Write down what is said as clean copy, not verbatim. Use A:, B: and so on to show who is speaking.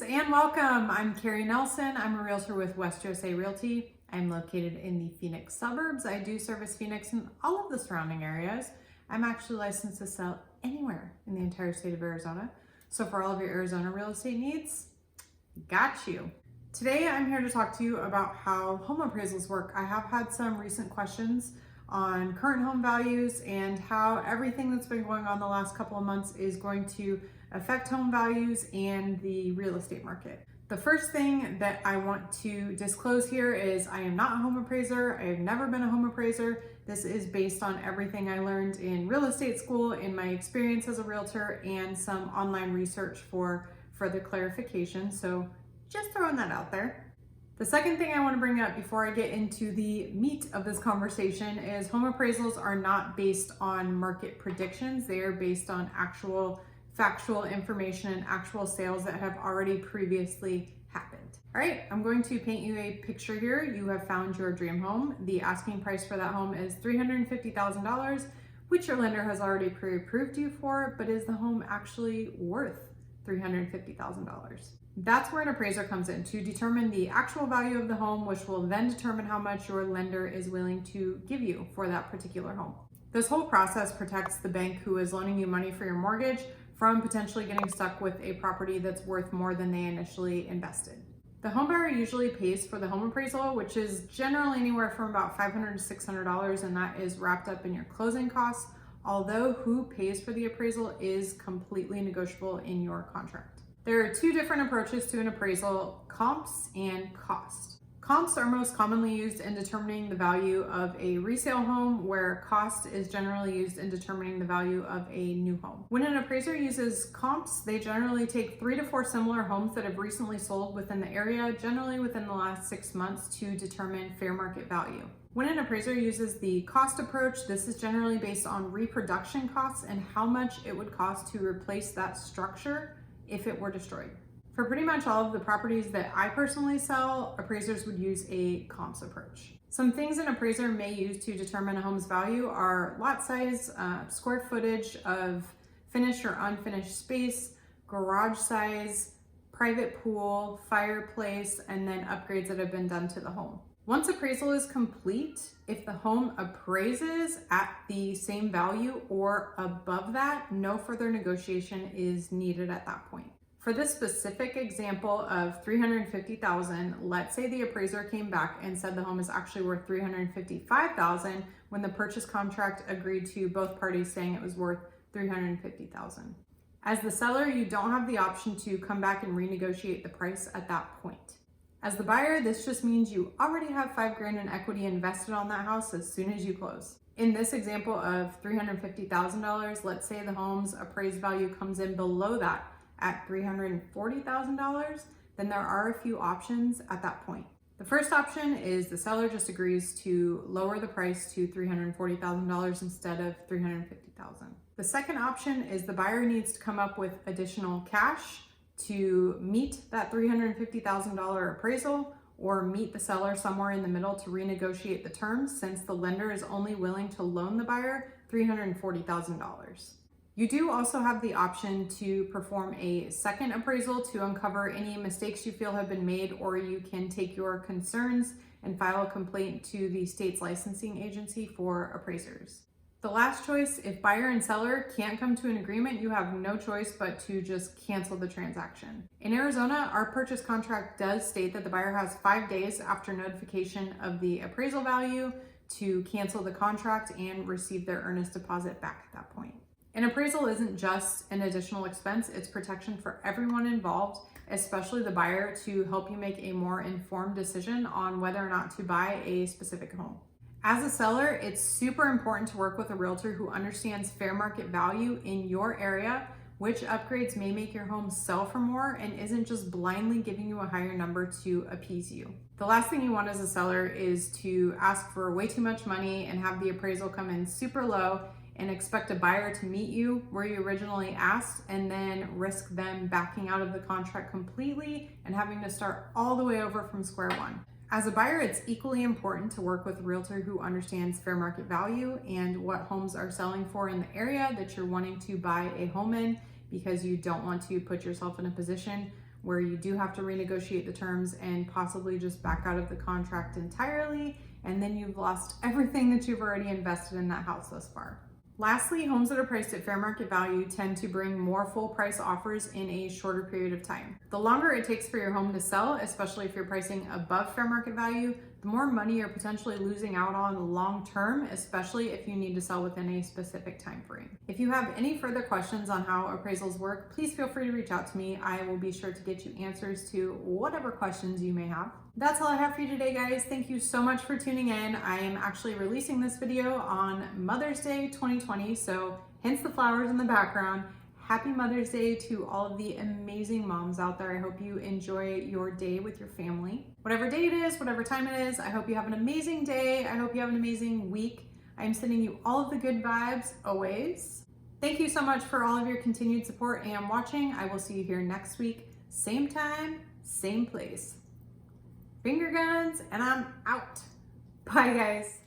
A: and welcome. I'm Carrie Nelson. I'm a realtor with West USA Realty. I'm located in the Phoenix suburbs. I do service Phoenix and all of the surrounding areas. I'm actually licensed to sell anywhere in the entire state of Arizona. So for all of your Arizona real estate needs, got you. Today I'm here to talk to you about how home appraisals work. I have had some recent questions on current home values and how everything that's been going on the last couple of months is going to affect home values and the real estate market. The first thing that I want to disclose here is I am not a home appraiser. I have never been a home appraiser. This is based on everything I learned in real estate school, in my experience as a realtor, and some online research for further clarification. So just throwing that out there. The second thing I want to bring up before I get into the meat of this conversation is home appraisals are not based on market predictions. They are based on actual factual information and actual sales that have already previously happened. All right, I'm going to paint you a picture here. You have found your dream home. The asking price for that home is $350,000, which your lender has already pre-approved you for, but is the home actually worth $350,000? That's where an appraiser comes in to determine the actual value of the home, which will then determine how much your lender is willing to give you for that particular home. This whole process protects the bank who is loaning you money for your mortgage from potentially getting stuck with a property that's worth more than they initially invested. The home buyer usually pays for the home appraisal, which is generally anywhere from about $500 to $600, and that is wrapped up in your closing costs, although who pays for the appraisal is completely negotiable in your contract. There are two different approaches to an appraisal: comps and cost. Comps are most commonly used in determining the value of a resale home, where cost is generally used in determining the value of a new home. When an appraiser uses comps, they generally take 3 to 4 similar homes that have recently sold within the area, generally within the last 6 months, to determine fair market value. When an appraiser uses the cost approach, this is generally based on reproduction costs and how much it would cost to replace that structure if it were destroyed. For pretty much all of the properties that I personally sell, appraisers would use a comps approach. Some things an appraiser may use to determine a home's value are lot size, square footage of finished or unfinished space, garage size, private pool, fireplace, and then upgrades that have been done to the home. Once appraisal is complete, if the home appraises at the same value or above that, no further negotiation is needed at that point. For this specific example of $350,000, let's say the appraiser came back and said the home is actually worth $355,000 when the purchase contract agreed to both parties saying it was worth $350,000. As the seller, you don't have the option to come back and renegotiate the price at that point. As the buyer, this just means you already have $5,000 in equity invested on that house as soon as you close. In this example of $350,000, let's say the home's appraised value comes in below that at $340,000, then there are a few options at that point. The first option is the seller just agrees to lower the price to $340,000 instead of $350,000. The second option is the buyer needs to come up with additional cash to meet that $350,000 appraisal, or meet the seller somewhere in the middle to renegotiate the terms, since the lender is only willing to loan the buyer $340,000. You do also have the option to perform a second appraisal to uncover any mistakes you feel have been made, or you can take your concerns and file a complaint to the state's licensing agency for appraisers. The last choice, if buyer and seller can't come to an agreement, you have no choice but to just cancel the transaction. In Arizona, our purchase contract does state that the buyer has 5 days after notification of the appraisal value to cancel the contract and receive their earnest deposit back at that point. An appraisal isn't just an additional expense, it's protection for everyone involved, especially the buyer, to help you make a more informed decision on whether or not to buy a specific home. As a seller, it's super important to work with a realtor who understands fair market value in your area, which upgrades may make your home sell for more, and isn't just blindly giving you a higher number to appease you. The last thing you want as a seller is to ask for way too much money and have the appraisal come in super low and expect a buyer to meet you where you originally asked, and then risk them backing out of the contract completely and having to start all the way over from square one. As a buyer, it's equally important to work with a realtor who understands fair market value and what homes are selling for in the area that you're wanting to buy a home in, because you don't want to put yourself in a position where you do have to renegotiate the terms and possibly just back out of the contract entirely, and then you've lost everything that you've already invested in that house thus far. Lastly, homes that are priced at fair market value tend to bring more full price offers in a shorter period of time. The longer it takes for your home to sell, especially if you're pricing above fair market value, the more money you're potentially losing out on long term, especially if you need to sell within a specific time frame. If you have any further questions on how appraisals work, please feel free to reach out to me. I will be sure to get you answers to whatever questions you may have. That's all I have for you today, guys. Thank you so much for tuning in. I am actually releasing this video on Mother's Day 2020, so hence the flowers in the background. Happy Mother's Day to all of the amazing moms out there. I hope you enjoy your day with your family. Whatever day it is, whatever time it is, I hope you have an amazing day. I hope you have an amazing week. I'm sending you all of the good vibes always. Thank you so much for all of your continued support and watching. I will see you here next week. Same time, same place. Finger guns, and I'm out. Bye, guys.